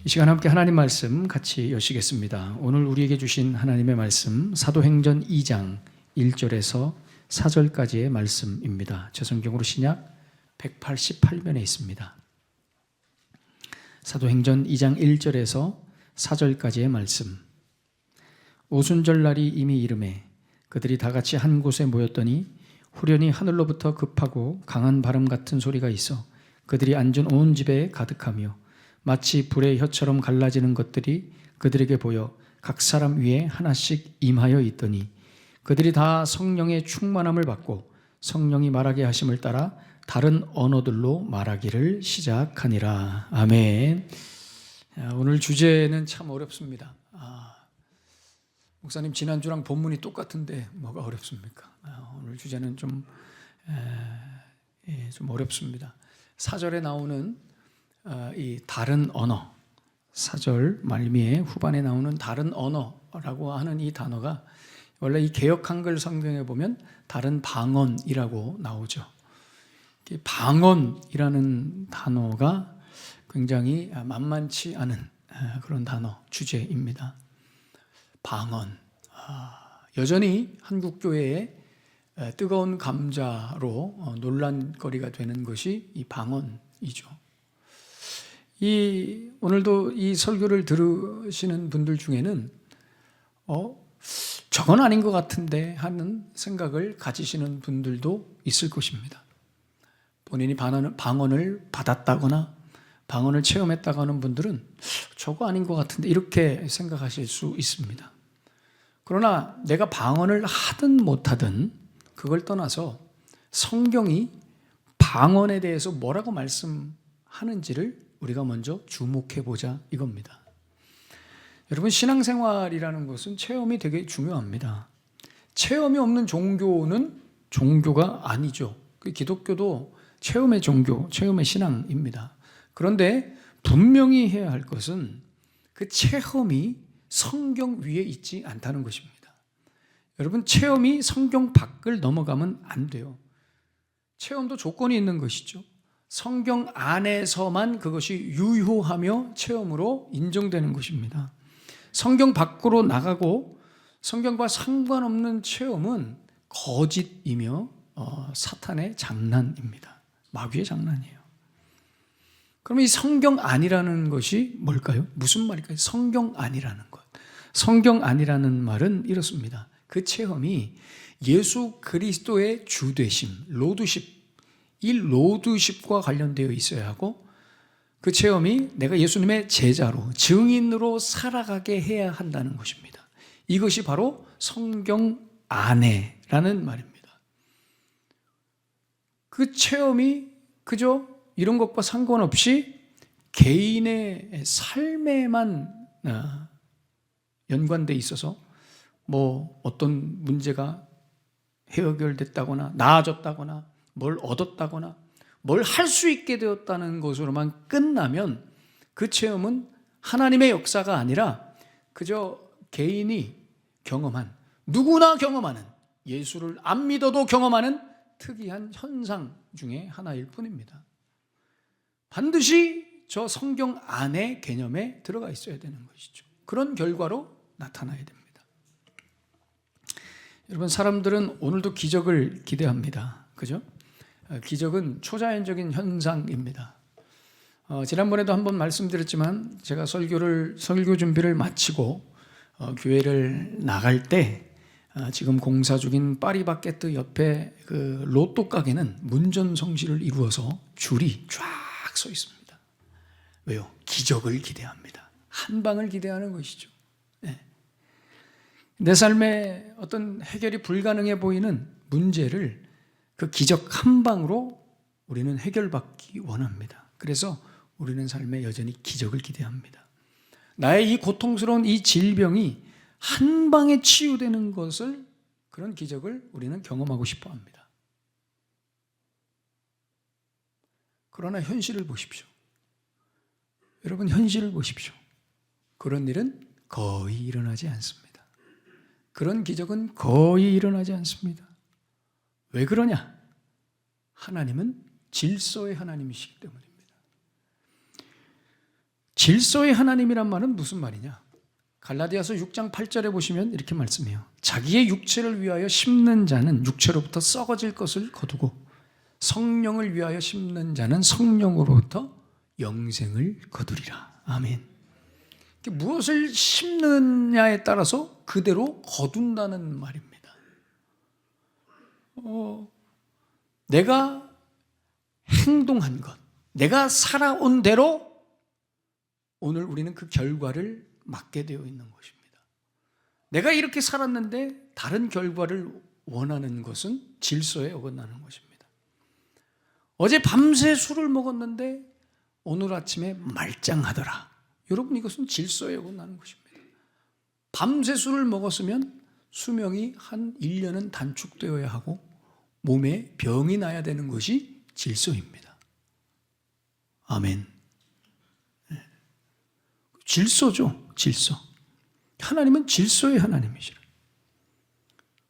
이 시간 함께 하나님 말씀 같이 여시겠습니다. 오늘 우리에게 주신 하나님의 말씀 사도행전 2장 1절에서 4절까지의 말씀입니다. 제 성경으로 신약 188면에 있습니다. 사도행전 2장 1절에서 4절까지의 말씀. 오순절날이 이미 이르매 그들이 다 같이 한 곳에 모였더니 후련히 하늘로부터 급하고 강한 바람 같은 소리가 있어 그들이 앉은 온 집에 가득하며 마치 불의 혀처럼 갈라지는 것들이 그들에게 보여 각 사람 위에 하나씩 임하여 있더니 그들이 다 성령의 충만함을 받고 성령이 말하게 하심을 따라 다른 언어들로 말하기를 시작하니라. 아멘. 오늘 주제는 참 어렵습니다. 목사님 지난주랑 본문이 똑같은데 뭐가 어렵습니까? 오늘 주제는 좀 어렵습니다. 4절에 나오는 이 다른 언어, 4절 말미에 후반에 나오는 다른 언어라고 하는 이 단어가 원래 이 개역 한글 성경에 보면 다른 방언이라고 나오죠. 방언이라는 단어가 굉장히 만만치 않은 그런 단어, 주제입니다. 방언. 여전히 한국교회에 뜨거운 감자로 논란거리가 되는 것이 이 방언이죠. 오늘도 이 설교를 들으시는 분들 중에는 저건 아닌 것 같은데 하는 생각을 가지시는 분들도 있을 것입니다. 본인이 방언을 받았다거나 방언을 체험했다고 하는 분들은 저거 아닌 것 같은데 이렇게 생각하실 수 있습니다. 그러나 내가 방언을 하든 못하든 그걸 떠나서 성경이 방언에 대해서 뭐라고 말씀하는지를 우리가 먼저 주목해보자 이겁니다. 여러분, 신앙생활이라는 것은 체험이 되게 중요합니다. 체험이 없는 종교는 종교가 아니죠. 기독교도 체험의 종교, 체험의 신앙입니다. 그런데 분명히 해야 할 것은 그 체험이 성경 위에 있지 않다는 것입니다. 여러분, 체험이 성경 밖을 넘어가면 안 돼요. 체험도 조건이 있는 것이죠. 성경 안에서만 그것이 유효하며 체험으로 인정되는 것입니다. 성경 밖으로 나가고 성경과 상관없는 체험은 거짓이며 사탄의 장난입니다. 마귀의 장난이에요. 그러면 이 성경 안이라는 것이 뭘까요? 무슨 말일까요? 성경 안이라는 것. 성경 안이라는 말은 이렇습니다. 그 체험이 예수 그리스도의 주되심, 로드십, 이 로드십과 관련되어 있어야 하고 그 체험이 내가 예수님의 제자로, 증인으로 살아가게 해야 한다는 것입니다. 이것이 바로 성경 안에라는 말입니다. 그 체험이 그저 이런 것과 상관없이 개인의 삶에만 연관돼 있어서 뭐 어떤 문제가 해결됐다거나 나아졌다거나 뭘 얻었다거나 뭘 할 수 있게 되었다는 것으로만 끝나면 그 체험은 하나님의 역사가 아니라 그저 개인이 경험한, 누구나 경험하는, 예수를 안 믿어도 경험하는 특이한 현상 중에 하나일 뿐입니다. 반드시 저 성경 안의 개념에 들어가 있어야 되는 것이죠. 그런 결과로 나타나야 됩니다. 여러분, 사람들은 오늘도 기적을 기대합니다. 그죠? 기적은 초자연적인 현상입니다. 지난번에도 한번 말씀드렸지만 제가 설교 준비를 마치고 교회를 나갈 때 지금 공사 중인 파리바게뜨 옆에 그 로또 가게는 문전성시를 이루어서 줄이 쫙 서 있습니다. 왜요? 기적을 기대합니다. 한 방을 기대하는 것이죠. 네. 내 삶에 어떤 해결이 불가능해 보이는 문제를 그 기적 한 방으로 우리는 해결받기 원합니다. 그래서 우리는 삶에 여전히 기적을 기대합니다. 나의 이 고통스러운 이 질병이 한 방에 치유되는 것을, 그런 기적을 우리는 경험하고 싶어 합니다. 그러나 현실을 보십시오. 여러분, 현실을 보십시오. 그런 일은 거의 일어나지 않습니다. 그런 기적은 거의 일어나지 않습니다. 왜 그러냐? 하나님은 질서의 하나님이시기 때문입니다. 질서의 하나님이란 말은 무슨 말이냐? 갈라디아서 6장 8절에 보시면 이렇게 말씀해요. 자기의 육체를 위하여 심는 자는 육체로부터 썩어질 것을 거두고 성령을 위하여 심는 자는 성령으로부터 영생을 거두리라. 아멘. 무엇을 심느냐에 따라서 그대로 거둔다는 말입니다. 내가 행동한 것, 내가 살아온 대로 오늘 우리는 그 결과를 맞게 되어 있는 것입니다. 내가 이렇게 살았는데 다른 결과를 원하는 것은 질서에 어긋나는 것입니다. 어제 밤새 술을 먹었는데 오늘 아침에 말짱하더라. 여러분, 이것은 질서에 어긋나는 것입니다. 밤새 술을 먹었으면 수명이 한 1년은 단축되어야 하고 몸에 병이 나야 되는 것이 질서입니다. 아멘. 질서죠, 질서. 하나님은 질서의 하나님이시라.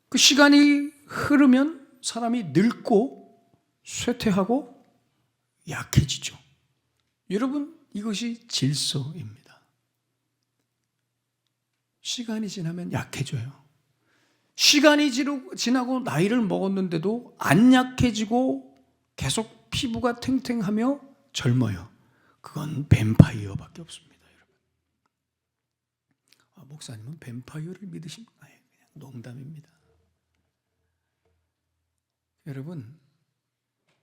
그 시간이 흐르면 사람이 늙고 쇠퇴하고 약해지죠. 여러분, 이것이 질서입니다. 시간이 지나면 약해져요. 시간이 지나고 나이를 먹었는데도 안 약해지고 계속 피부가 탱탱하며 젊어요. 그건 뱀파이어밖에 없습니다. 목사님은 뱀파이어를 믿으신 거예요. 그냥 농담입니다. 여러분,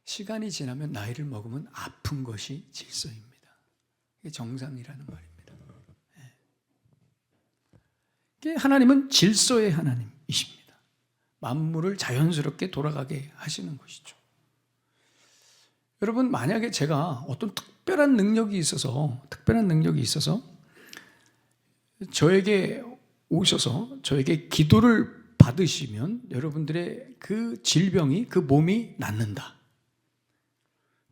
시간이 지나면 나이를 먹으면 아픈 것이 질서입니다. 이게 정상이라는 말입니다. 하나님은 질서의 하나님이십니다. 만물을 자연스럽게 돌아가게 하시는 것이죠. 여러분, 만약에 제가 어떤 특별한 능력이 있어서 저에게 오셔서 저에게 기도를 받으시면 여러분들의 그 질병이, 그 몸이 낫는다.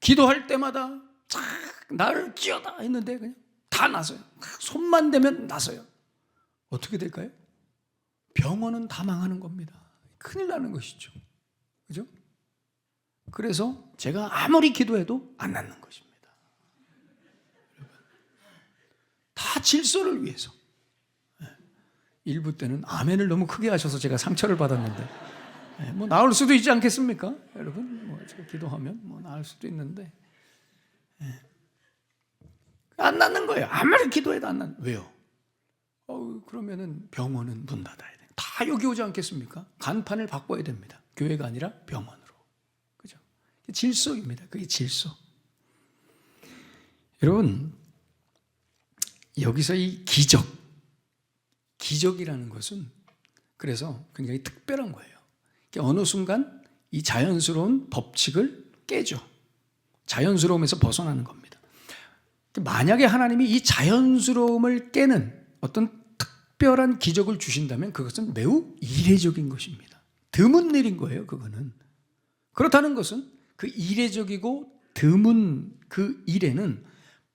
기도할 때마다 쫙 나를 끼워다 했는데 그냥 다 나서요. 손만 대면 나서요. 어떻게 될까요? 병원은 다 망하는 겁니다. 큰일 나는 것이죠. 그죠? 그래서 제가 아무리 기도해도 안 낫는 것입니다. 다 질서를 위해서. 일부 때는 아멘을 너무 크게 하셔서 제가 상처를 받았는데, 뭐 나을 수도 있지 않겠습니까? 여러분, 뭐 제가 기도하면 뭐 나을 수도 있는데, 안 낫는 거예요. 아무리 기도해도 안 낫는. 왜요? 그러면은 병원은 문 닫아야 돼요. 다 여기 오지 않겠습니까? 간판을 바꿔야 됩니다. 교회가 아니라 병원으로. 그죠? 질서입니다. 그게 질서. 여러분, 여기서 이 기적이라는 것은 그래서 굉장히 특별한 거예요. 어느 순간 이 자연스러운 법칙을 깨죠. 자연스러움에서 벗어나는 겁니다. 만약에 하나님이 이 자연스러움을 깨는 어떤 특별한 기적을 주신다면 그것은 매우 이례적인 것입니다. 드문 일인 거예요, 그거는. 그렇다는 것은 그 이례적이고 드문 그 일에는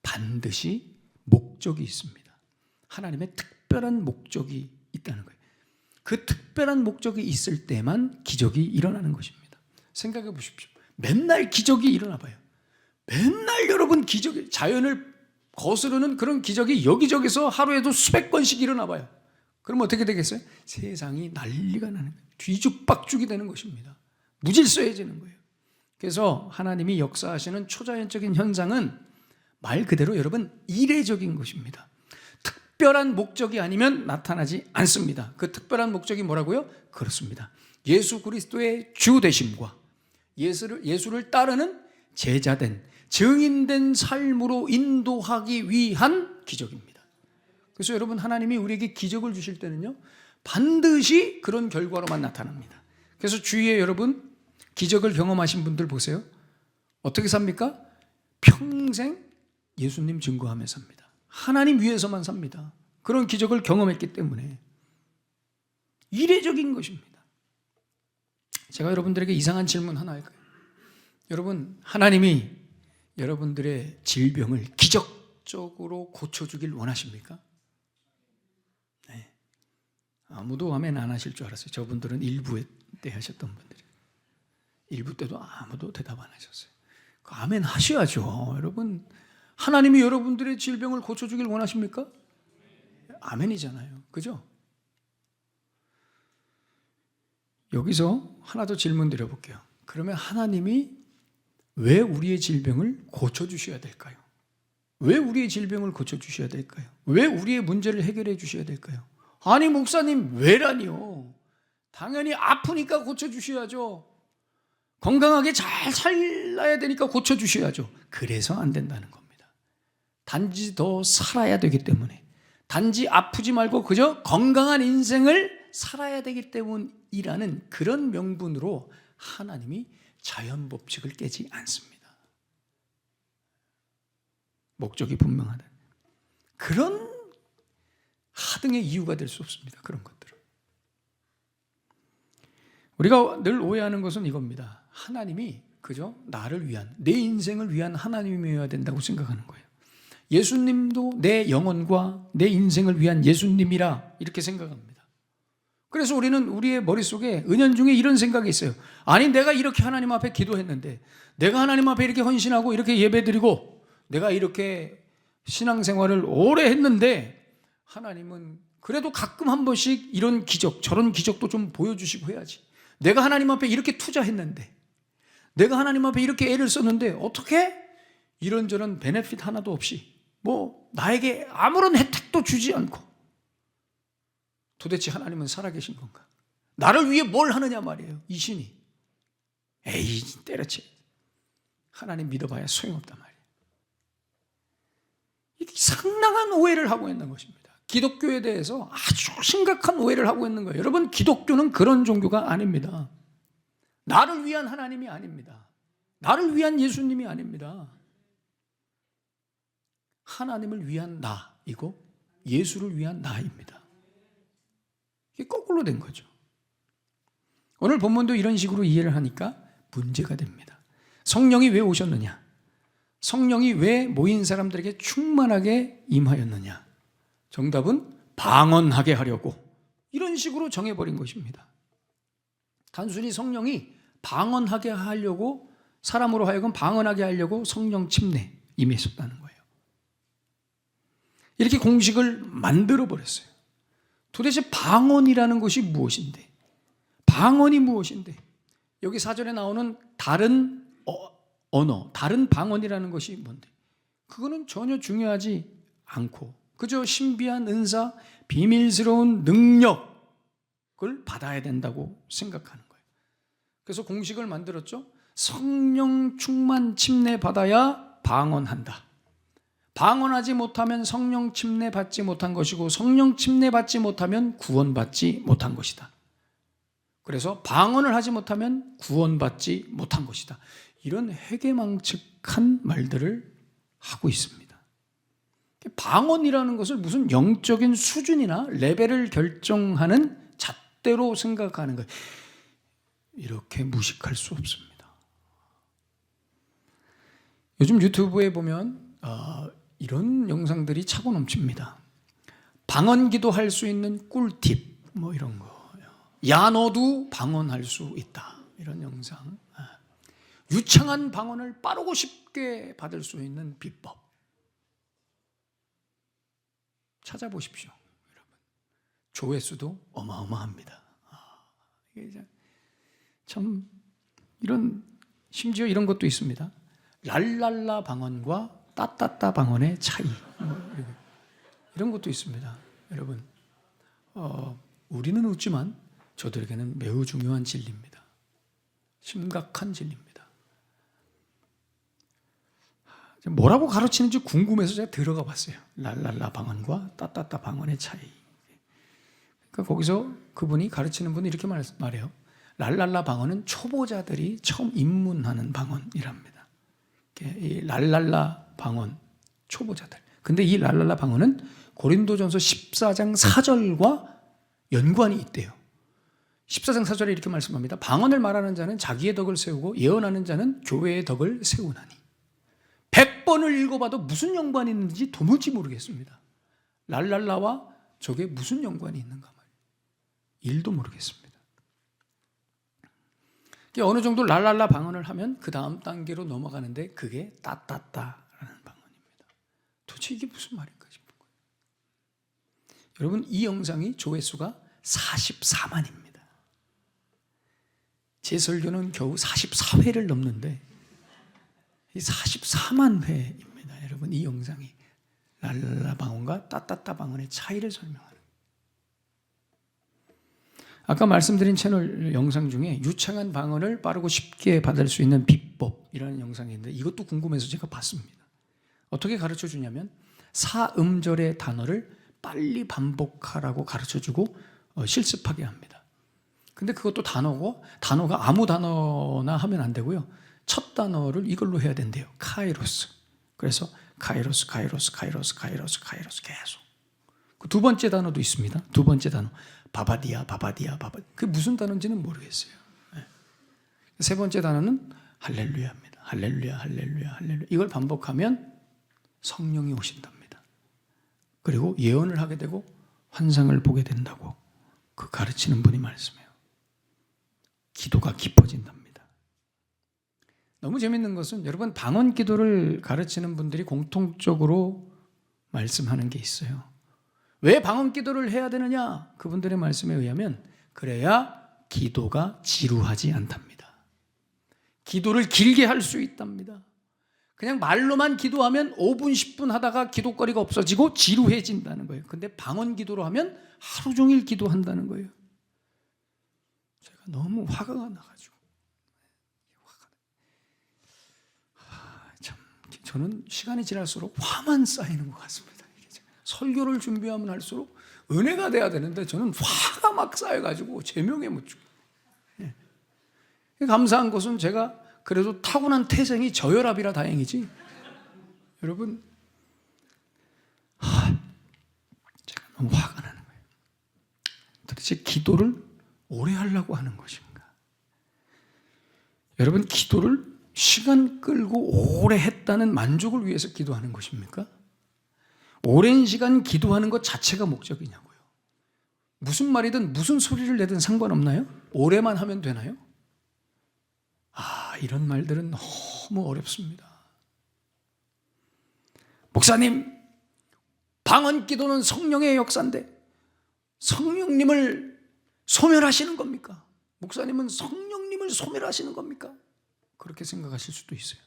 반드시 목적이 있습니다. 하나님의 특별한 목적이 있다는 거예요. 그 특별한 목적이 있을 때만 기적이 일어나는 것입니다. 생각해 보십시오. 맨날 기적이 일어나 봐요. 맨날 여러분 기적이, 자연을 거스르는 그런 기적이 여기저기서 하루에도 수백 건씩 일어나 봐요. 그럼 어떻게 되겠어요? 세상이 난리가 나는 거예요. 뒤죽박죽이 되는 것입니다. 무질서해지는 거예요. 그래서 하나님이 역사하시는 초자연적인 현상은 말 그대로 여러분 이례적인 것입니다. 특별한 목적이 아니면 나타나지 않습니다. 그 특별한 목적이 뭐라고요? 그렇습니다. 예수 그리스도의 주 되심과 예수를 따르는 제자된 증인된 삶으로 인도하기 위한 기적입니다. 그래서 여러분, 하나님이 우리에게 기적을 주실 때는요, 반드시 그런 결과로만 나타납니다. 그래서 주위에 여러분 기적을 경험하신 분들 보세요. 어떻게 삽니까? 평생 예수님 증거하며 삽니다. 하나님 위해서만 삽니다. 그런 기적을 경험했기 때문에 이례적인 것입니다. 제가 여러분들에게 이상한 질문 하나 할까요? 여러분, 하나님이 여러분들의 질병을 기적적으로 고쳐주길 원하십니까? 네. 아무도 아멘 안 하실 줄 알았어요. 저분들은 일부 때 하셨던 분들이. 일부 때도 아무도 대답 안 하셨어요. 아멘 하셔야죠. 여러분, 하나님이 여러분들의 질병을 고쳐주길 원하십니까? 아멘이잖아요. 그죠? 여기서 하나 더 질문 드려볼게요. 그러면 하나님이 왜 우리의 질병을 고쳐주셔야 될까요? 왜 우리의 질병을 고쳐주셔야 될까요? 왜 우리의 문제를 해결해 주셔야 될까요? 아니 목사님 왜라니요? 당연히 아프니까 고쳐주셔야죠. 건강하게 잘 살아야 되니까 고쳐주셔야죠. 그래서 안 된다는 겁니다. 단지 더 살아야 되기 때문에, 단지 아프지 말고 그저 건강한 인생을 살아야 되기 때문이라는 그런 명분으로 하나님이 자연 법칙을 깨지 않습니다. 목적이 분명하다. 그런 하등의 이유가 될 수 없습니다. 그런 것들은. 우리가 늘 오해하는 것은 이겁니다. 하나님이 그저 나를 위한, 내 인생을 위한 하나님이어야 된다고 생각하는 거예요. 예수님도 내 영혼과 내 인생을 위한 예수님이라 이렇게 생각합니다. 그래서 우리는 우리의 머릿속에 은연중에 이런 생각이 있어요. 아니 내가 이렇게 하나님 앞에 기도했는데, 내가 하나님 앞에 이렇게 헌신하고 이렇게 예배드리고 내가 이렇게 신앙생활을 오래 했는데 하나님은 그래도 가끔 한 번씩 이런 기적 저런 기적도 좀 보여주시고 해야지. 내가 하나님 앞에 이렇게 투자했는데, 내가 하나님 앞에 이렇게 애를 썼는데 어떻게 이런저런 베네핏 하나도 없이 뭐 나에게 아무런 혜택도 주지 않고 도대체 하나님은 살아계신 건가? 나를 위해 뭘 하느냐 말이에요. 이 신이. 에이 때려쳐. 하나님 믿어봐야 소용없단 말이에요. 이게 상당한 오해를 하고 있는 것입니다. 기독교에 대해서 아주 심각한 오해를 하고 있는 거예요. 여러분, 기독교는 그런 종교가 아닙니다. 나를 위한 하나님이 아닙니다. 나를 위한 예수님이 아닙니다. 하나님을 위한 나이고 예수를 위한 나입니다. 이게 거꾸로 된 거죠. 오늘 본문도 이런 식으로 이해를 하니까 문제가 됩니다. 성령이 왜 오셨느냐? 성령이 왜 모인 사람들에게 충만하게 임하였느냐? 정답은 방언하게 하려고, 이런 식으로 정해버린 것입니다. 단순히 성령이 방언하게 하려고, 사람으로 하여금 방언하게 하려고 성령 침례 임했었다는 거예요. 이렇게 공식을 만들어버렸어요. 도대체 방언이라는 것이 무엇인데, 방언이 무엇인데, 여기 4절에 나오는 다른 언어, 다른 방언이라는 것이 뭔데, 그거는 전혀 중요하지 않고 그저 신비한 은사, 비밀스러운 능력을 받아야 된다고 생각하는 거예요. 그래서 공식을 만들었죠. 성령 충만 침례 받아야 방언한다. 방언하지 못하면 성령 침례 받지 못한 것이고, 성령 침례 받지 못하면 구원받지 못한 것이다. 그래서 방언을 하지 못하면 구원받지 못한 것이다. 이런 회개망측한 말들을 하고 있습니다. 방언이라는 것을 무슨 영적인 수준이나 레벨을 결정하는 잣대로 생각하는 거예요. 이렇게 무식할 수 없습니다. 요즘 유튜브에 보면 이런 영상들이 차고 넘칩니다. 방언기도 할 수 있는 꿀팁 뭐 이런 거. 야 너도 방언할 수 있다. 이런 영상. 유창한 방언을 빠르고 쉽게 받을 수 있는 비법. 찾아보십시오, 여러분. 조회수도 어마어마합니다. 이게 참 이런, 심지어 이런 것도 있습니다. 랄랄라 방언과 따따따 방언의 차이, 이런 것도 있습니다. 여러분, 우리는 웃지만 저들에게는 매우 중요한 진리입니다. 심각한 진리입니다. 뭐라고 가르치는지 궁금해서 제가 들어가 봤어요. 랄랄라 방언과 따따따 방언의 차이. 그러니까 거기서 그분이, 가르치는 분이 이렇게 말해요. 랄랄라 방언은 초보자들이 처음 입문하는 방언이랍니다. 이 랄랄라 방언, 초보자들. 근데 이 랄랄라 방언은 고린도전서 14장 4절과 연관이 있대요. 14장 4절에 이렇게 말씀합니다. 방언을 말하는 자는 자기의 덕을 세우고 예언하는 자는 교회의 덕을 세우나니. 100번을 읽어봐도 무슨 연관이 있는지 도무지 모르겠습니다. 랄랄라와 저게 무슨 연관이 있는가 말이에요. 1도 모르겠습니다. 어느 정도 랄랄라 방언을 하면 그 다음 단계로 넘어가는데 그게 따따따라는 방언입니다. 도대체 이게 무슨 말인가 싶은 거예요. 여러분, 이 영상이 조회수가 44만입니다. 제 설교는 겨우 44회를 넘는데 이 44만 회입니다. 여러분, 이 영상이 랄랄라 방언과 따따따 방언의 차이를 설명하는. 아까 말씀드린 채널 영상 중에 유창한 방언을 빠르고 쉽게 받을 수 있는 비법이라는 영상이 있는데 이것도 궁금해서 제가 봤습니다. 어떻게 가르쳐 주냐면 사음절의 단어를 빨리 반복하라고 가르쳐 주고 실습하게 합니다. 근데 그것도 단어가 아무 단어나 하면 안 되고요. 첫 단어를 이걸로 해야 된대요. 카이로스. 그래서 카이로스 계속. 그 두 번째 단어도 있습니다. 두 번째 단어 바바디아. 그게 무슨 단어인지는 모르겠어요. 세 번째 단어는 할렐루야입니다. 할렐루야. 이걸 반복하면 성령이 오신답니다. 그리고 예언을 하게 되고 환상을 보게 된다고 그 가르치는 분이 말씀해요. 기도가 깊어진답니다. 너무 재밌는 것은 여러분, 방언 기도를 가르치는 분들이 공통적으로 말씀하는 게 있어요. 왜 방언 기도를 해야 되느냐? 그분들의 말씀에 의하면 그래야 기도가 지루하지 않답니다. 기도를 길게 할 수 있답니다. 그냥 말로만 기도하면 5분, 10분 하다가 기도거리가 없어지고 지루해진다는 거예요. 근데 방언 기도로 하면 하루 종일 기도한다는 거예요. 제가 너무 화가 나가지고. 참, 저는 시간이 지날수록 화만 쌓이는 것 같습니다. 설교를 준비하면 할수록 은혜가 돼야 되는데 저는 화가 막 쌓여가지고 제명에 못 죽어요. 감사한 것은 제가 그래도 타고난 태생이 저혈압이라 다행이지. 여러분, 제가 너무 화가 나는 거예요. 도대체 기도를 오래 하려고 하는 것인가? 여러분, 기도를 시간 끌고 오래 했다는 만족을 위해서 기도하는 것입니까? 오랜 시간 기도하는 것 자체가 목적이냐고요. 무슨 말이든 무슨 소리를 내든 상관없나요? 오래만 하면 되나요? 이런 말들은 너무 어렵습니다. 목사님, 방언 기도는 성령의 역사인데 성령님을 소멸하시는 겁니까? 목사님은 성령님을 소멸하시는 겁니까? 그렇게 생각하실 수도 있어요.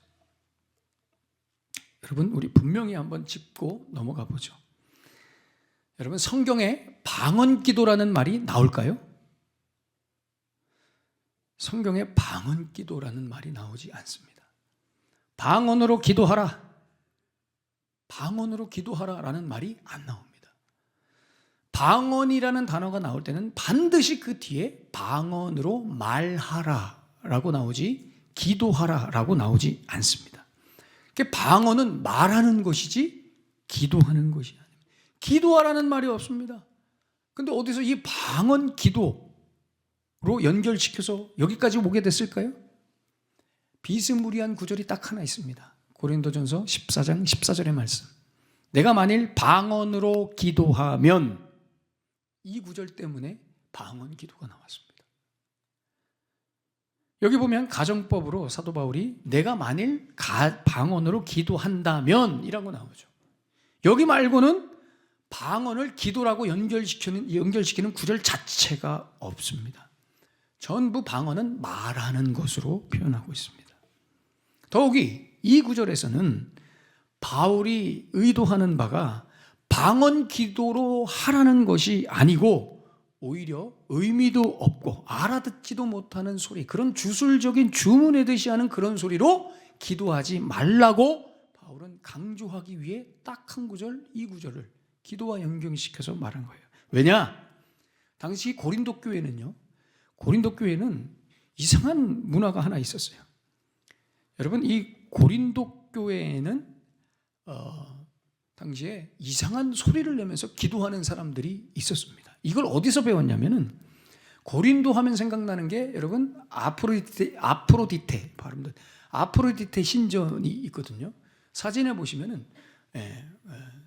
여러분, 우리 분명히 한번 짚고 넘어가 보죠. 여러분, 성경에 방언 기도라는 말이 나올까요? 성경에 방언 기도라는 말이 나오지 않습니다. 방언으로 기도하라, 방언으로 기도하라라는 말이 안 나옵니다. 방언이라는 단어가 나올 때는 반드시 그 뒤에 방언으로 말하라라고 나오지 기도하라라고 나오지 않습니다. 방언은 말하는 것이지 기도하는 것이 아닙니다. 기도하라는 말이 없습니다. 근데 어디서 이 방언 기도로 연결시켜서 여기까지 오게 됐을까요? 비스무리한 구절이 딱 하나 있습니다. 고린도전서 14장 14절의 말씀. 내가 만일 방언으로 기도하면, 이 구절 때문에 방언 기도가 나왔습니다. 여기 보면 가정법으로 사도 바울이 내가 만일 방언으로 기도한다면 이라고 나오죠. 여기 말고는 방언을 기도라고 연결시키는 구절 자체가 없습니다. 전부 방언은 말하는 것으로 표현하고 있습니다. 더욱이 이 구절에서는 바울이 의도하는 바가 방언 기도로 하라는 것이 아니고 오히려 의미도 없고 알아듣지도 못하는 소리, 그런 주술적인 주문하듯이 하는 그런 소리로 기도하지 말라고 바울은 강조하기 위해 딱 한 구절, 이 구절을 기도와 연결시켜서 말한 거예요. 왜냐? 당시 고린도 교회는 이상한 문화가 하나 있었어요. 여러분, 이 고린도 교회에는 당시에 이상한 소리를 내면서 기도하는 사람들이 있었습니다. 이걸 어디서 배웠냐면은, 고린도 하면 생각나는 게 여러분 아프로디테 발음도 아프로디테 신전이 있거든요. 사진에 보시면은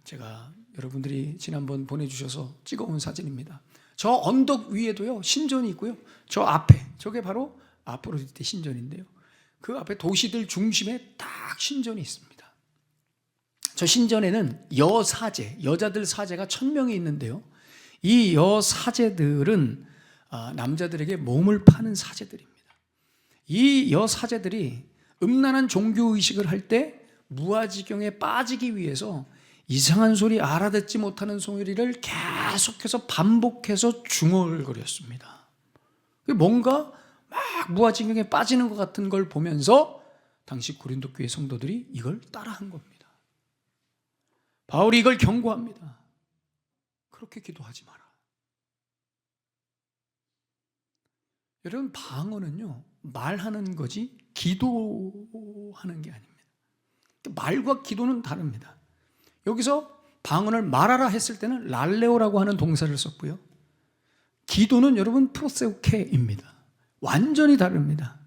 제가 여러분들이 지난번 보내주셔서 찍어온 사진입니다. 저 언덕 위에도요 신전이 있고요. 저 앞에 저게 바로 아프로디테 신전인데요. 그 앞에 도시들 중심에 딱 신전이 있습니다. 저 신전에는 여사제, 여자들 사제가 1000명이 있는데요. 이 여사제들은 남자들에게 몸을 파는 사제들입니다. 이 여사제들이 음란한 종교의식을 할 때 무아지경에 빠지기 위해서 이상한 소리, 알아듣지 못하는 소리를 계속해서 반복해서 중얼거렸습니다. 뭔가 막 무아지경에 빠지는 것 같은 걸 보면서 당시 고린도 교회 성도들이 이걸 따라한 겁니다. 바울이 이걸 경고합니다. 그렇게 기도하지 마라. 여러분, 방언은요, 말하는 거지 기도하는 게 아닙니다. 말과 기도는 다릅니다. 여기서 방언을 말하라 했을 때는 랄레오라고 하는 동사를 썼고요. 기도는 여러분 프로세우케입니다. 완전히 다릅니다.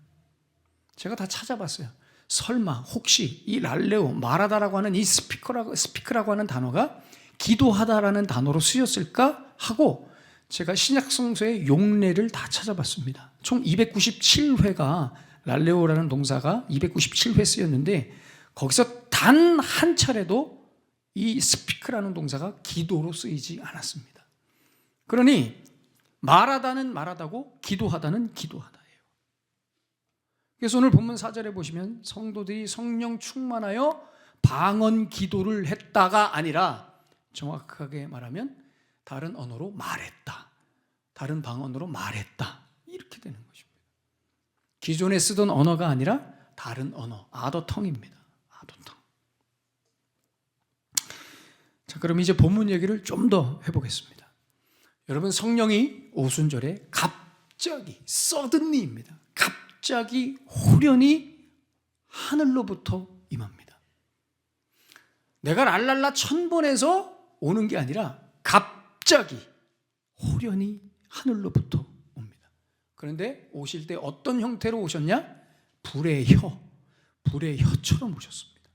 제가 다 찾아봤어요. 설마 혹시 이 랄레오, 말하다라고 하는 이 스피크라고 하는 단어가 기도하다라는 단어로 쓰였을까 하고 제가 신약성서의 용례를 다 찾아봤습니다. 총 297회가 랄레오라는 동사가 297회 쓰였는데 거기서 단 한 차례도 이 스피크라는 동사가 기도로 쓰이지 않았습니다. 그러니 말하다는 말하다고 기도하다는 기도하다예요. 그래서 오늘 본문 4절에 보시면 성도들이 성령 충만하여 방언 기도를 했다가 아니라 정확하게 말하면 다른 언어로 말했다. 다른 방언으로 말했다. 이렇게 되는 것입니다. 기존에 쓰던 언어가 아니라 다른 언어, 아더텅입니다. 아더텅. 자, 그럼 이제 본문 얘기를 좀 더 해보겠습니다. 여러분, 성령이 오순절에 갑자기 suddenly입니다. 갑자기 호련히 하늘로부터 임합니다. 내가 랄랄라 천번에서 오는 게 아니라 갑자기 호련히 하늘로부터 옵니다. 그런데 오실 때 어떤 형태로 오셨냐? 불의 혀처럼 오셨습니다.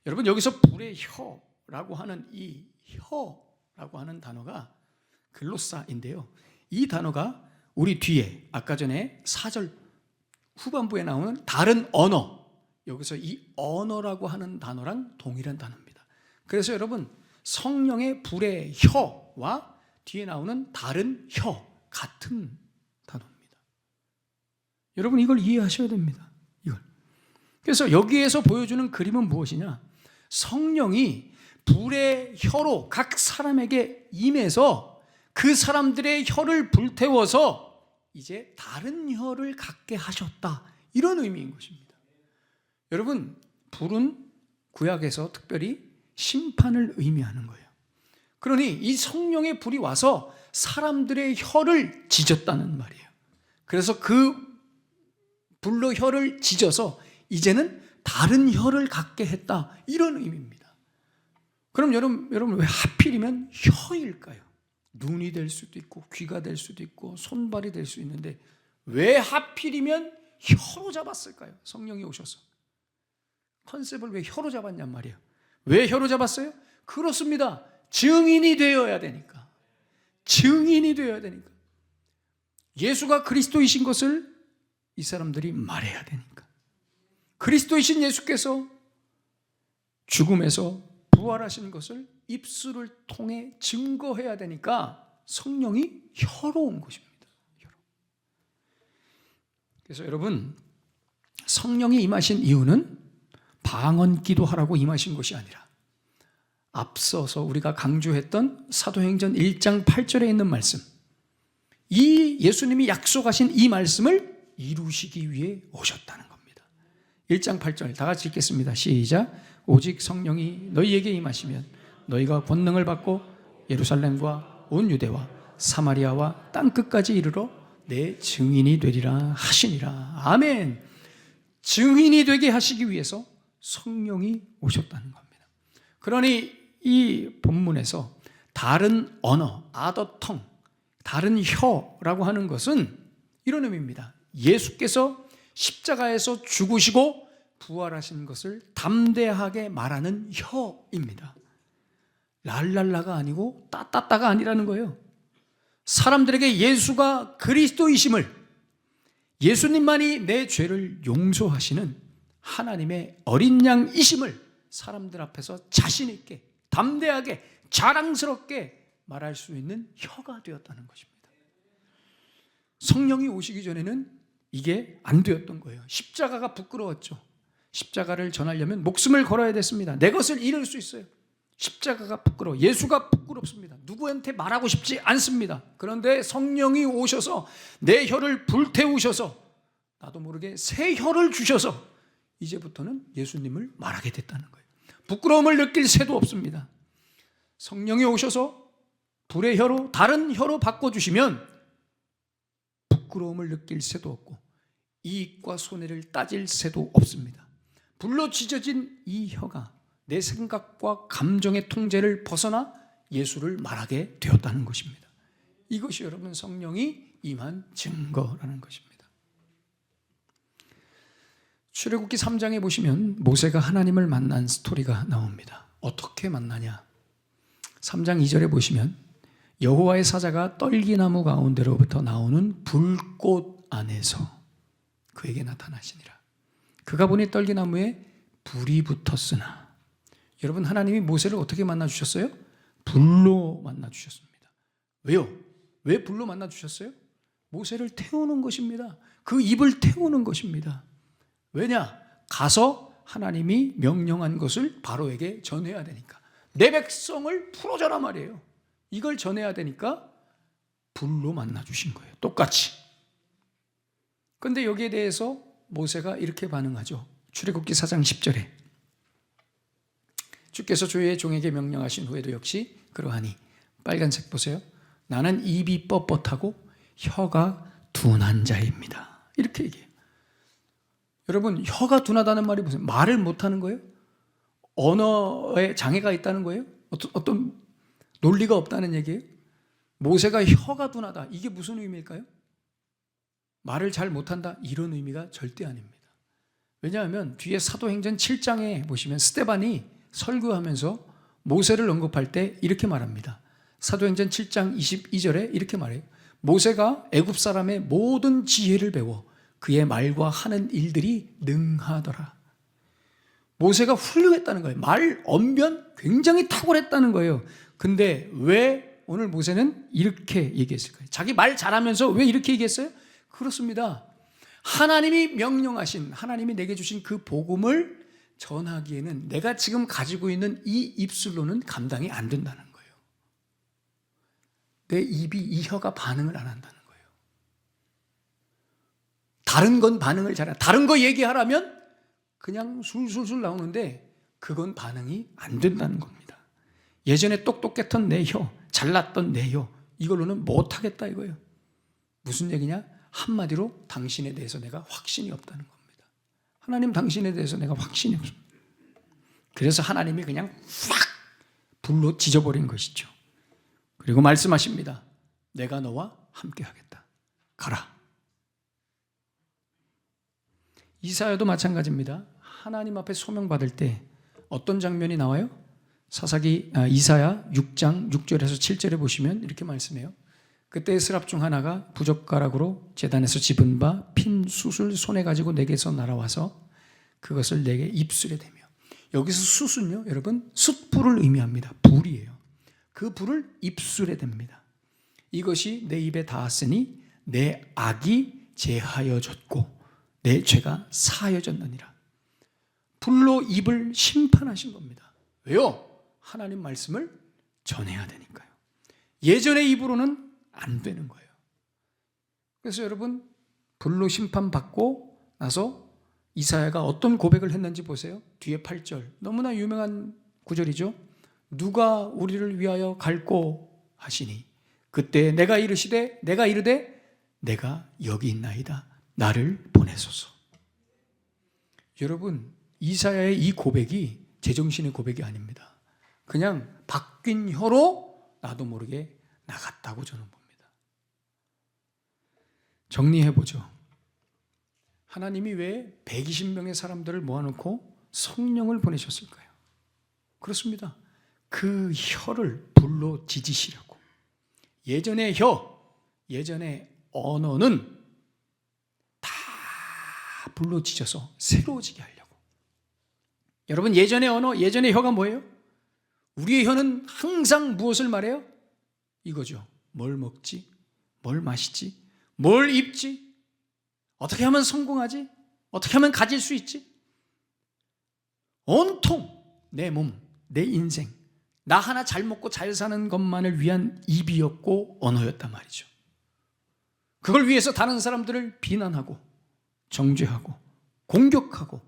여러분, 여기서 불의 혀라고 하는 이 혀라고 하는 단어가 글로사인데요. 이 단어가 우리 뒤에 아까 전에 4절 후반부에 나오는 다른 언어, 여기서 이 언어라고 하는 단어랑 동일한 단어입니다. 그래서 여러분, 성령의 불의 혀와 뒤에 나오는 다른 혀, 같은 단어입니다. 여러분, 이걸 이해하셔야 됩니다. 이걸. 그래서 여기에서 보여주는 그림은 무엇이냐? 성령이 불의 혀로 각 사람에게 임해서 그 사람들의 혀를 불태워서 이제 다른 혀를 갖게 하셨다. 이런 의미인 것입니다. 여러분, 불은 구약에서 특별히 심판을 의미하는 거예요. 그러니 이 성령의 불이 와서 사람들의 혀를 찢었다는 말이에요. 그래서 그 불로 혀를 찢어서 이제는 다른 혀를 갖게 했다. 이런 의미입니다. 그럼 여러분 왜 하필이면 혀일까요? 눈이 될 수도 있고 귀가 될 수도 있고 손발이 될 수 있는데 왜 하필이면 혀로 잡았을까요? 성령이 오셔서. 컨셉을 왜 혀로 잡았냔 말이에요. 왜 혀로 잡았어요? 그렇습니다. 증인이 되어야 되니까. 증인이 되어야 되니까. 예수가 그리스도이신 것을 이 사람들이 말해야 되니까. 그리스도이신 예수께서 죽음에서 부활하신 것을 입술을 통해 증거해야 되니까 성령이 혀로 온 것입니다. 혀로. 그래서 여러분, 성령이 임하신 이유는 방언 기도하라고 임하신 것이 아니라 앞서서 우리가 강조했던 사도행전 1장 8절에 있는 말씀, 이 예수님이 약속하신 이 말씀을 이루시기 위해 오셨다는 겁니다. 1장 8절 다 같이 읽겠습니다. 시작. 오직 성령이 너희에게 임하시면 너희가 권능을 받고 예루살렘과 온 유대와 사마리아와 땅끝까지 이르러 내 증인이 되리라 하시니라. 아멘. 증인이 되게 하시기 위해서 성령이 오셨다는 겁니다. 그러니 이 본문에서 다른 언어, 아더텅, 다른 혀라고 하는 것은 이런 의미입니다. 예수께서 십자가에서 죽으시고 부활하신 것을 담대하게 말하는 혀입니다. 랄랄라가 아니고 따따따가 아니라는 거예요. 사람들에게 예수가 그리스도이심을, 예수님만이 내 죄를 용서하시는 하나님의 어린 양이심을 사람들 앞에서 자신 있게, 담대하게, 자랑스럽게 말할 수 있는 혀가 되었다는 것입니다. 성령이 오시기 전에는 이게 안 되었던 거예요. 십자가가 부끄러웠죠. 십자가를 전하려면 목숨을 걸어야 됐습니다. 내 것을 잃을 수 있어요. 십자가가 부끄러워. 예수가 부끄럽습니다. 누구한테 말하고 싶지 않습니다. 그런데 성령이 오셔서 내 혀를 불태우셔서 나도 모르게 새 혀를 주셔서 이제부터는 예수님을 말하게 됐다는 거예요. 부끄러움을 느낄 새도 없습니다. 성령이 오셔서 불의 혀로, 다른 혀로 바꿔주시면 부끄러움을 느낄 새도 없고 이익과 손해를 따질 새도 없습니다. 불로 지져진 이 혀가 내 생각과 감정의 통제를 벗어나 예수를 말하게 되었다는 것입니다. 이것이 여러분 성령이 임한 증거라는 것입니다. 출애굽기 3장에 보시면 모세가 하나님을 만난 스토리가 나옵니다. 어떻게 만나냐? 3장 2절에 보시면 여호와의 사자가 떨기나무 가운데로부터 나오는 불꽃 안에서 그에게 나타나시니라. 그가 보니 떨기나무에 불이 붙었으나, 여러분 하나님이 모세를 어떻게 만나주셨어요? 불로 만나주셨습니다. 왜요? 왜 불로 만나주셨어요? 모세를 태우는 것입니다. 그 입을 태우는 것입니다. 왜냐? 가서 하나님이 명령한 것을 바로에게 전해야 되니까. 내 백성을 풀어줘라 말이에요. 이걸 전해야 되니까 불로 만나주신 거예요. 똑같이. 그런데 여기에 대해서 모세가 이렇게 반응하죠. 출애굽기 4장 10절에 주께서 주의 종에게 명령하신 후에도 역시 그러하니, 빨간색 보세요. 나는 입이 뻣뻣하고 혀가 둔한 자입니다. 이렇게 얘기해요. 여러분, 혀가 둔하다는 말이 무슨, 말을 못하는 거예요? 언어에 장애가 있다는 거예요? 어떤 논리가 없다는 얘기예요? 모세가 혀가 둔하다, 이게 무슨 의미일까요? 말을 잘 못한다, 이런 의미가 절대 아닙니다. 왜냐하면 뒤에 사도행전 7장에 보시면 스데반이 설교하면서 모세를 언급할 때 이렇게 말합니다. 사도행전 7장 22절에 이렇게 말해요. 모세가 애굽 사람의 모든 지혜를 배워 그의 말과 하는 일들이 능하더라. 모세가 훌륭했다는 거예요. 말 언변 굉장히 탁월했다는 거예요. 근데 왜 오늘 모세는 이렇게 얘기했을까요? 자기 말 잘하면서 왜 이렇게 얘기했어요? 그렇습니다. 하나님이 명령하신, 하나님이 내게 주신 그 복음을 전하기에는 내가 지금 가지고 있는 이 입술로는 감당이 안 된다는 거예요. 내 입이, 이 혀가 반응을 안 한다는 거예요. 다른 건 반응을 잘해. 다른 거 얘기하라면 그냥 술술술 나오는데 그건 반응이 안 된다는 겁니다. 예전에 똑똑했던 내 혀, 잘났던 내 혀, 이걸로는 못하겠다 이거예요. 무슨 얘기냐? 한마디로 당신에 대해서 내가 확신이 없다는 겁니다. 하나님 당신에 대해서 내가 확신이 없습니다. 그래서 하나님이 그냥 확 불로 지져버린 것이죠. 그리고 말씀하십니다. 내가 너와 함께 하겠다. 가라. 이사야도 마찬가지입니다. 하나님 앞에 소명받을 때 어떤 장면이 나와요? 이사야 6장 6절에서 7절에 보시면 이렇게 말씀해요. 그때 스랍 중 하나가 부젓가락으로 제단에서 집은 바 핀 숯을 손에 가지고 내게서 날아와서 그것을 내게 입술에 대며, 여기서 숯은요 여러분 숯불을 의미합니다. 불이에요. 그 불을 입술에 댑니다. 이것이 내 입에 닿았으니 내 악이 제하여졌고 내 죄가 사하여졌느니라. 불로 입을 심판하신 겁니다. 왜요? 하나님 말씀을 전해야 되니까요. 예전의 입으로는 안 되는 거예요. 그래서 여러분 불로 심판받고 나서 이사야가 어떤 고백을 했는지 보세요. 뒤에 8절 너무나 유명한 구절이죠. 누가 우리를 위하여 갈고 하시니 그때 내가 이르되 내가 여기 있나이다. 나를 보내소서. 여러분 이사야의 이 고백이 제정신의 고백이 아닙니다. 그냥 바뀐 혀로 나도 모르게 나갔다고 저는 봅니다. 정리해보죠. 하나님이 왜 120명의 사람들을 모아놓고 성령을 보내셨을까요? 그렇습니다. 그 혀를 불로 지지시려고. 예전의 혀, 예전의 언어는 다 불로 지져서 새로워지게 하려고. 여러분, 예전의 언어, 예전의 혀가 뭐예요? 우리의 혀는 항상 무엇을 말해요? 이거죠. 뭘 먹지? 뭘 마시지? 뭘 입지? 어떻게 하면 성공하지? 어떻게 하면 가질 수 있지? 온통 내 몸, 내 인생, 나 하나 잘 먹고 잘 사는 것만을 위한 입이었고 언어였단 말이죠. 그걸 위해서 다른 사람들을 비난하고 정죄하고 공격하고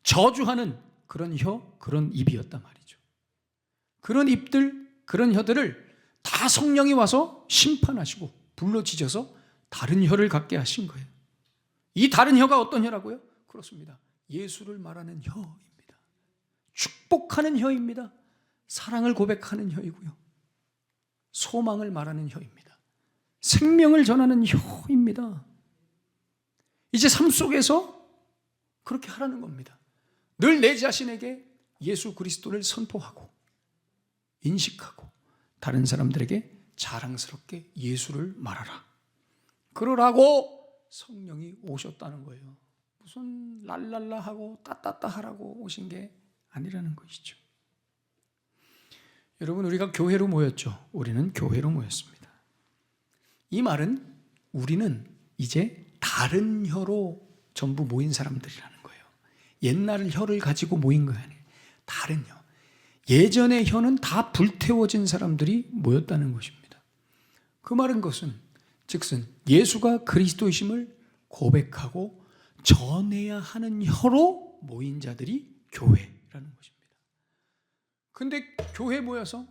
저주하는 그런 혀, 그런 입이었단 말이죠. 그런 입들, 그런 혀들을 다 성령이 와서 심판하시고 불러지져서 다른 혀를 갖게 하신 거예요. 이 다른 혀가 어떤 혀라고요? 그렇습니다. 예수를 말하는 혀입니다. 축복하는 혀입니다. 사랑을 고백하는 혀이고요. 소망을 말하는 혀입니다. 생명을 전하는 혀입니다. 이제 삶 속에서 그렇게 하라는 겁니다. 늘 내 자신에게 예수 그리스도를 선포하고 인식하고 다른 사람들에게 자랑스럽게 예수를 말하라. 그러라고 성령이 오셨다는 거예요. 무슨 랄랄라 하고 따따따 하라고 오신 게 아니라는 것이죠. 여러분, 우리가 교회로 모였죠. 우리는 교회로 모였습니다. 이 말은 우리는 이제 다른 혀로 전부 모인 사람들이라는 거예요. 옛날 혀를 가지고 모인 거 아니에요. 다른 혀. 예전의 혀는 다 불태워진 사람들이 모였다는 것입니다. 그 말은 즉슨 예수가 그리스도이심을 고백하고 전해야 하는 혀로 모인 자들이 교회라는 것입니다. 근데 교회 모여서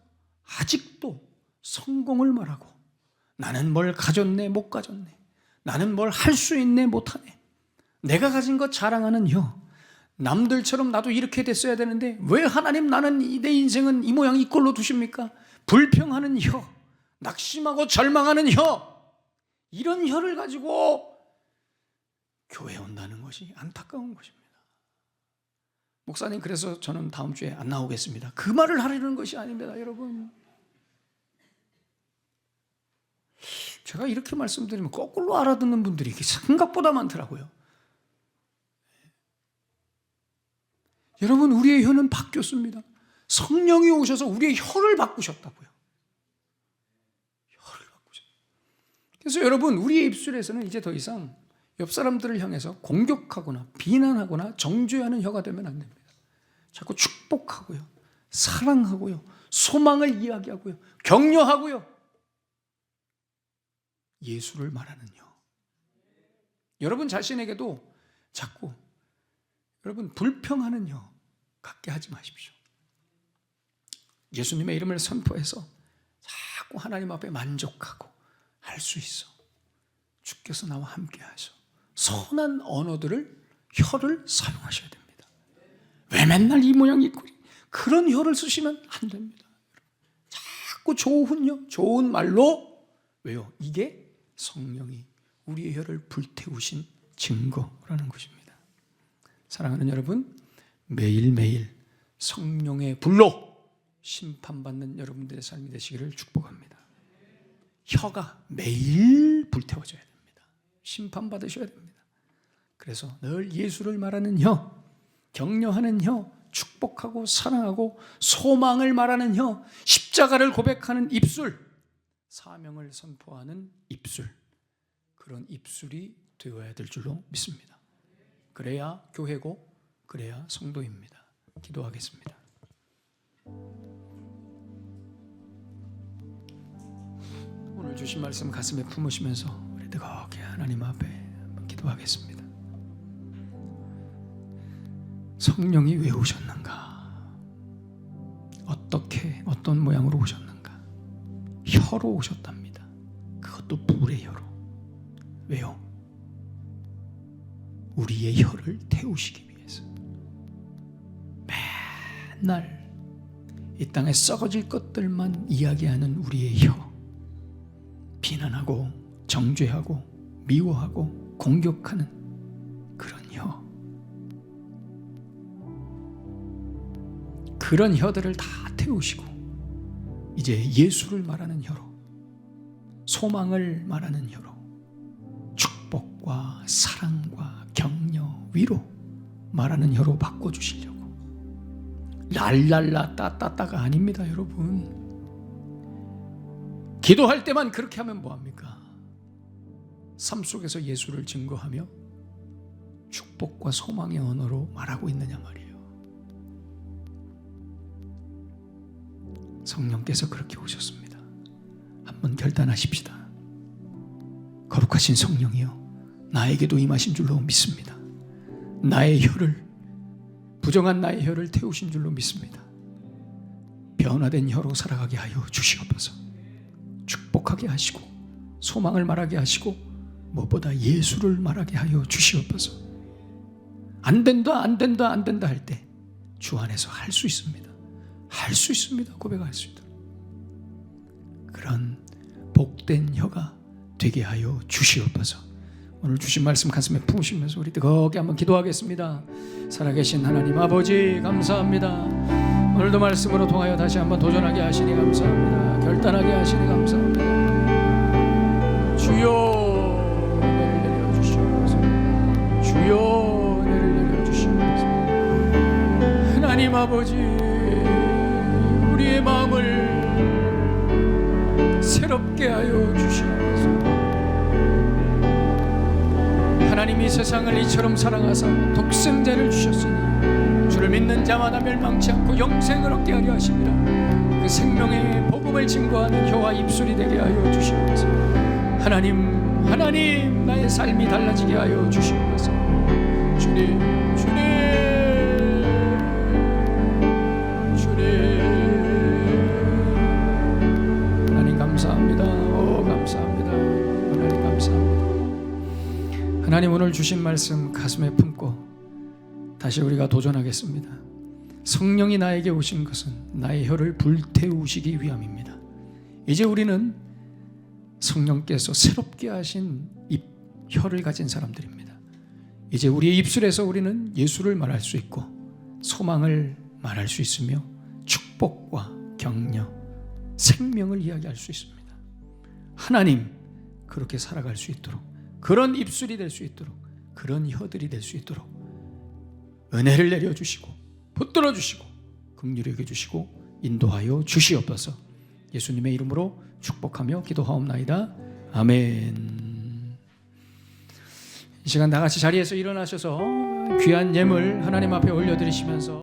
아직도 성공을 말하고 나는 뭘 가졌네 못 가졌네, 나는 뭘 할 수 있네 못하네, 내가 가진 것 자랑하는 혀, 남들처럼 나도 이렇게 됐어야 되는데 왜 하나님 나는 내 인생은 이 모양 이 꼴로 두십니까? 불평하는 혀, 낙심하고 절망하는 혀, 이런 혀를 가지고 교회에 온다는 것이 안타까운 것입니다. 목사님, 그래서 저는 다음 주에 안 나오겠습니다. 그 말을 하려는 것이 아닙니다, 여러분. 제가 이렇게 말씀드리면 거꾸로 알아듣는 분들이 생각보다 많더라고요. 여러분, 우리의 혀는 바뀌었습니다. 성령이 오셔서 우리의 혀를 바꾸셨다고요. 혀를 바꾸셨어요. 그래서 여러분, 우리의 입술에서는 이제 더 이상 옆 사람들을 향해서 공격하거나 비난하거나 정죄하는 혀가 되면 안 됩니다. 자꾸 축복하고요, 사랑하고요, 소망을 이야기하고요, 격려하고요, 예수를 말하는 혀. 여러분 자신에게도 자꾸 여러분 불평하는 혀 갖게 하지 마십시오. 예수님의 이름을 선포해서 자꾸 하나님 앞에 만족하고 할 수 있어, 주께서 나와 함께 하셔, 선한 언어들을, 혀를 사용하셔야 됩니다. 왜 맨날 이 모양 이 꼴이, 그런 혀를 쓰시면 안 됩니다. 자꾸 좋은 혀, 좋은 말로. 왜요? 이게 성령이 우리의 혀를 불태우신 증거라는 것입니다. 사랑하는 여러분, 매일매일 성령의 불로 심판받는 여러분들의 삶이 되시기를 축복합니다. 혀가 매일 불태워져야 됩니다. 심판받으셔야 됩니다. 그래서 늘 예수를 말하는 혀, 격려하는 혀, 축복하고 사랑하고 소망을 말하는 혀, 십자가를 고백하는 입술, 사명을 선포하는 입술, 그런 입술이 되어야 될 줄로 믿습니다. 그래야 교회고, 그래야 성도입니다. 기도하겠습니다. 오늘 주신 말씀 가슴에 품으시면서 우리 뜨겁게 하나님 앞에 한번 기도하겠습니다. 성령이 왜 오셨는가? 어떻게, 어떤 모양으로 오셨는가? 혀로 오셨답니다. 그것도 불의 혀로. 왜요? 우리의 혀를 태우시기 위해서. 맨날 이 땅에 썩어질 것들만 이야기하는 우리의 혀, 비난하고 정죄하고 미워하고 공격하는 그런 혀, 그런 혀들을 다 태우시고 이제 예수를 말하는 혀로, 소망을 말하는 혀로, 축복과 사랑과 격려, 위로 말하는 혀로 바꿔주시려고 랄랄라 따따따가 아닙니다, 여러분. 기도할 때만 그렇게 하면 뭐합니까? 삶 속에서 예수를 증거하며 축복과 소망의 언어로 말하고 있느냐 말이에요. 성령께서 그렇게 오셨습니다. 한번 결단하십시다. 거룩하신 성령이여, 나에게도 임하신 줄로 믿습니다. 나의 혀를, 부정한 나의 혀를 태우신 줄로 믿습니다. 변화된 혀로 살아가게 하여 주시옵소서. 축복하게 하시고 소망을 말하게 하시고 무엇보다 예수를 말하게 하여 주시옵소서. 안 된다 안 된다 안 된다 할 때 주 안에서 할 수 있습니다. 할 수 있습니다. 고백할 수 있도록 그런 복된 혀가 되게 하여 주시옵소서. 오늘 주신 말씀 가슴에 품으시면서 우리 뜨겁게 한번 기도하겠습니다. 살아계신 하나님 아버지 감사합니다. 오늘도 말씀으로 통하여 다시 한번 도전하게 하시니 감사합니다. 결단하게 하시니 감사합니다. 주여 은혜를 내려주시옵소서. 주여 은혜를 내려주시옵소서. 하나님 아버지, 우리의 마음을 새롭게 하여 주시옵소서. 하나님이 세상을 이처럼 사랑하사 독생자를 주셨으니 주를 믿는 자마다 멸망치 않고 영생을 얻게 하려 하십니다. 그 생명의 복음을 증거하는 혀와 입술이 되게 하여 주시옵소서. 하나님, 하나님, 나의 삶이 달라지게 하여 주시옵소서. 주님, 주님, 주님. 하나님 감사합니다. 오 감사합니다. 하나님 감사합니다. 하나님 오늘 주신 말씀 가슴에 품고 다시 우리가 도전하겠습니다. 성령이 나에게 오신 것은 나의 혀를 불태우시기 위함입니다. 이제 우리는 성령께서 새롭게 하신 혀를 가진 사람들입니다. 이제 우리의 입술에서 우리는 예수를 말할 수 있고 소망을 말할 수 있으며 축복과 격려, 생명을 이야기할 수 있습니다. 하나님, 그렇게 살아갈 수 있도록, 그런 입술이 될 수 있도록, 그런 혀들이 될 수 있도록 은혜를 내려주시고 붙들어 주시고 긍휼히 여겨주시고 인도하여 주시옵소서. 예수님의 이름으로 축복하며 기도하옵나이다. 아멘. 이 시간 다 같이 자리에서 일어나셔서 귀한 예물 하나님 앞에 올려드리시면서